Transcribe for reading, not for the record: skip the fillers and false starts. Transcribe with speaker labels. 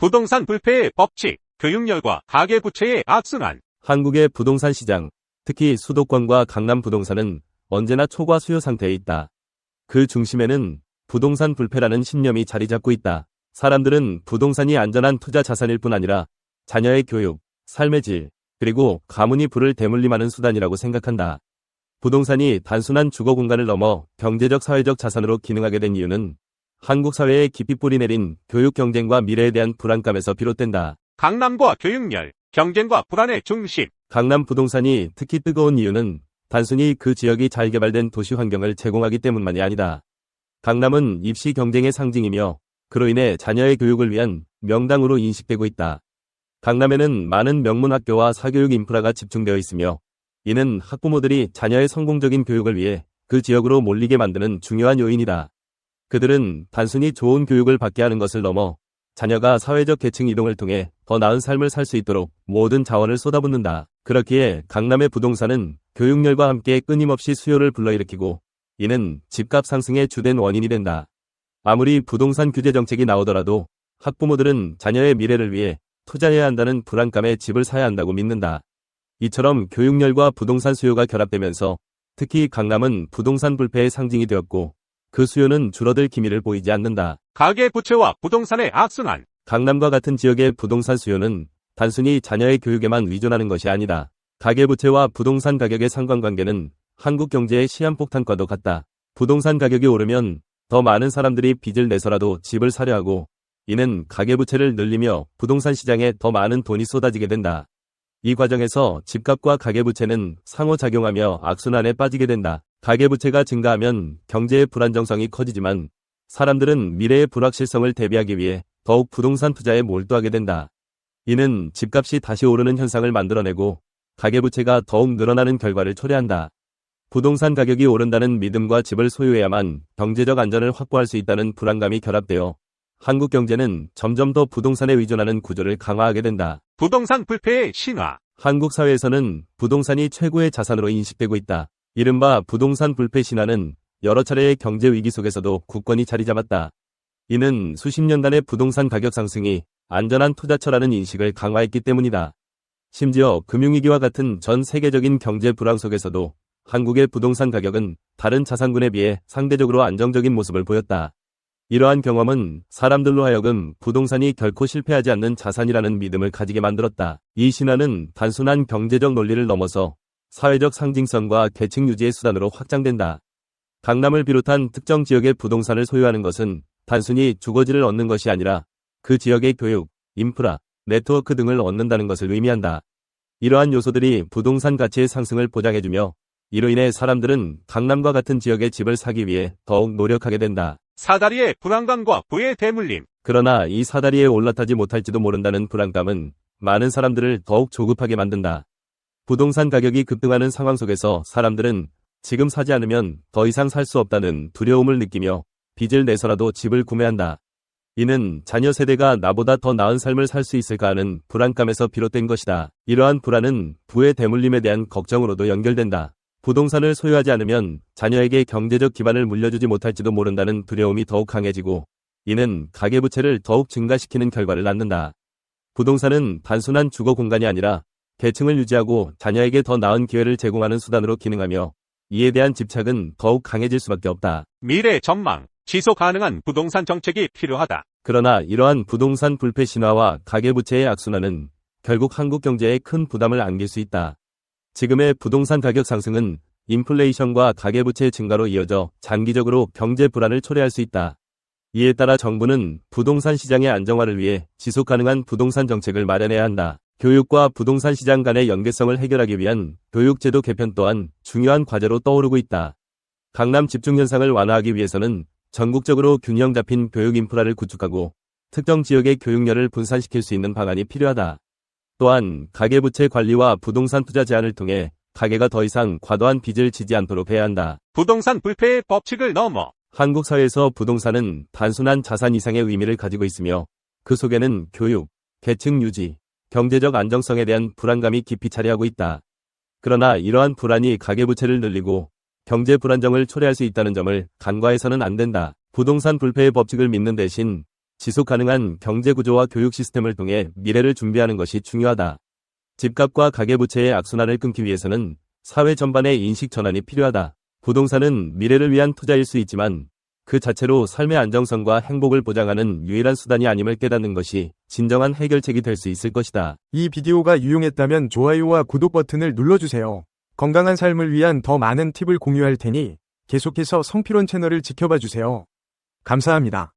Speaker 1: 부동산 불패의 법칙, 교육열과 가계부채의 악순환.
Speaker 2: 한국의 부동산 시장, 특히 수도권과 강남 부동산은 언제나 초과 수요 상태에 있다. 그 중심에는 부동산 불패라는 신념이 자리 잡고 있다. 사람들은 부동산이 안전한 투자 자산일 뿐 아니라 자녀의 교육, 삶의 질, 그리고 가문이 부를 대물림하는 수단이라고 생각한다. 부동산이 단순한 주거 공간을 넘어 경제적 사회적 자산으로 기능하게 된 이유는 한국 사회에 깊이 뿌리내린 교육 경쟁과 미래에 대한 불안감에서 비롯된다.
Speaker 1: 강남과 교육열, 경쟁과 불안의 중심.
Speaker 2: 강남 부동산이 특히 뜨거운 이유는 단순히 그 지역이 잘 개발된 도시 환경을 제공하기 때문만이 아니다. 강남은 입시 경쟁의 상징이며 그로 인해 자녀의 교육을 위한 명당으로 인식되고 있다. 강남에는 많은 명문 학교와 사교육 인프라가 집중되어 있으며 이는 학부모들이 자녀의 성공적인 교육을 위해 그 지역으로 몰리게 만드는 중요한 요인이다. 그들은 단순히 좋은 교육을 받게 하는 것을 넘어 자녀가 사회적 계층 이동을 통해 더 나은 삶을 살 수 있도록 모든 자원을 쏟아붓는다. 그렇기에 강남의 부동산은 교육열과 함께 끊임없이 수요를 불러일으키고 이는 집값 상승의 주된 원인이 된다. 아무리 부동산 규제 정책이 나오더라도 학부모들은 자녀의 미래를 위해 투자해야 한다는 불안감에 집을 사야 한다고 믿는다. 이처럼 교육열과 부동산 수요가 결합되면서 특히 강남은 부동산 불패의 상징이 되었고 그 수요는 줄어들 기미를 보이지 않는다.
Speaker 1: 가계부채와 부동산의 악순환.
Speaker 2: 강남과 같은 지역의 부동산 수요는 단순히 자녀의 교육에만 의존하는 것이 아니다. 가계부채와 부동산 가격의 상관관계는 한국 경제의 시한폭탄과도 같다. 부동산 가격이 오르면 더 많은 사람들이 빚을 내서라도 집을 사려 하고 이는 가계부채를 늘리며 부동산 시장에 더 많은 돈이 쏟아지게 된다. 이 과정에서 집값과 가계부채는 상호작용하며 악순환에 빠지게 된다. 가계부채가 증가하면 경제의 불안정성이 커지지만 사람들은 미래의 불확실성을 대비하기 위해 더욱 부동산 투자에 몰두하게 된다. 이는 집값이 다시 오르는 현상을 만들어내고 가계부채가 더욱 늘어나는 결과를 초래한다. 부동산 가격이 오른다는 믿음과 집을 소유해야만 경제적 안전을 확보할 수 있다는 불안감이 결합되어 한국 경제는 점점 더 부동산에 의존하는 구조를 강화하게 된다.
Speaker 1: 부동산 불패의 신화.
Speaker 2: 한국 사회에서는 부동산이 최고의 자산으로 인식되고 있다. 이른바 부동산 불패 신화는 여러 차례의 경제 위기 속에서도 굳건히 자리 잡았다. 이는 수십 년간의 부동산 가격 상승이 안전한 투자처라는 인식을 강화했기 때문이다. 심지어 금융위기와 같은 전 세계적인 경제 불황 속에서도 한국의 부동산 가격은 다른 자산군에 비해 상대적으로 안정적인 모습을 보였다. 이러한 경험은 사람들로 하여금 부동산이 결코 실패하지 않는 자산이라는 믿음을 가지게 만들었다. 이 신화는 단순한 경제적 논리를 넘어서 사회적 상징성과 계층 유지의 수단으로 확장된다. 강남을 비롯한 특정 지역의 부동산을 소유하는 것은 단순히 주거지를 얻는 것이 아니라 그 지역의 교육, 인프라, 네트워크 등을 얻는다는 것을 의미한다. 이러한 요소들이 부동산 가치의 상승을 보장해주며 이로 인해 사람들은 강남과 같은 지역의 집을 사기 위해 더욱 노력하게 된다.
Speaker 1: 사다리의 불안감과 부의 대물림.
Speaker 2: 그러나 이 사다리에 올라타지 못할지도 모른다는 불안감은 많은 사람들을 더욱 조급하게 만든다. 부동산 가격이 급등하는 상황 속에서 사람들은 지금 사지 않으면 더 이상 살 수 없다는 두려움을 느끼며 빚을 내서라도 집을 구매한다. 이는 자녀 세대가 나보다 더 나은 삶을 살 수 있을까 하는 불안감에서 비롯된 것이다. 이러한 불안은 부의 대물림에 대한 걱정으로도 연결된다. 부동산을 소유하지 않으면 자녀에게 경제적 기반을 물려주지 못할지도 모른다는 두려움이 더욱 강해지고 이는 가계부채를 더욱 증가시키는 결과를 낳는다. 부동산은 단순한 주거 공간이 아니라 계층을 유지하고 자녀에게 더 나은 기회를 제공하는 수단으로 기능하며 이에 대한 집착은 더욱 강해질 수밖에 없다.
Speaker 1: 미래 전망, 지속 가능한 부동산 정책이 필요하다.
Speaker 2: 그러나 이러한 부동산 불패 신화와 가계부채의 악순환은 결국 한국 경제에 큰 부담을 안길 수 있다. 지금의 부동산 가격 상승은 인플레이션과 가계부채 증가로 이어져 장기적으로 경제 불안을 초래할 수 있다. 이에 따라 정부는 부동산 시장의 안정화를 위해 지속 가능한 부동산 정책을 마련해야 한다. 교육과 부동산 시장 간의 연계성을 해결하기 위한 교육제도 개편 또한 중요한 과제로 떠오르고 있다. 강남 집중 현상을 완화하기 위해서는 전국적으로 균형 잡힌 교육 인프라를 구축하고 특정 지역의 교육열을 분산시킬 수 있는 방안이 필요하다. 또한 가계부채 관리와 부동산 투자 제한을 통해 가계가 더 이상 과도한 빚을 지지 않도록 해야 한다.
Speaker 1: 부동산 불패의 법칙을 넘어
Speaker 2: 한국 사회에서 부동산은 단순한 자산 이상의 의미를 가지고 있으며 그 속에는 교육, 계층 유지, 경제적 안정성에 대한 불안감이 깊이 차지하고 있다. 그러나 이러한 불안이 가계부채를 늘리고 경제 불안정을 초래할 수 있다는 점을 간과해서는 안 된다. 부동산 불패의 법칙을 믿는 대신 지속 가능한 경제 구조와 교육 시스템을 통해 미래를 준비하는 것이 중요하다. 집값과 가계부채의 악순환을 끊기 위해서는 사회 전반의 인식 전환이 필요하다. 부동산은 미래를 위한 투자일 수 있지만 그 자체로 삶의 안정성과 행복을 보장하는 유일한 수단이 아님을 깨닫는 것이 진정한 해결책이 될 수 있을 것이다.
Speaker 3: 이 비디오가 유용했다면 좋아요와 구독 버튼을 눌러주세요. 건강한 삶을 위한 더 많은 팁을 공유할 테니 계속해서 성필원 채널을 지켜봐 주세요. 감사합니다.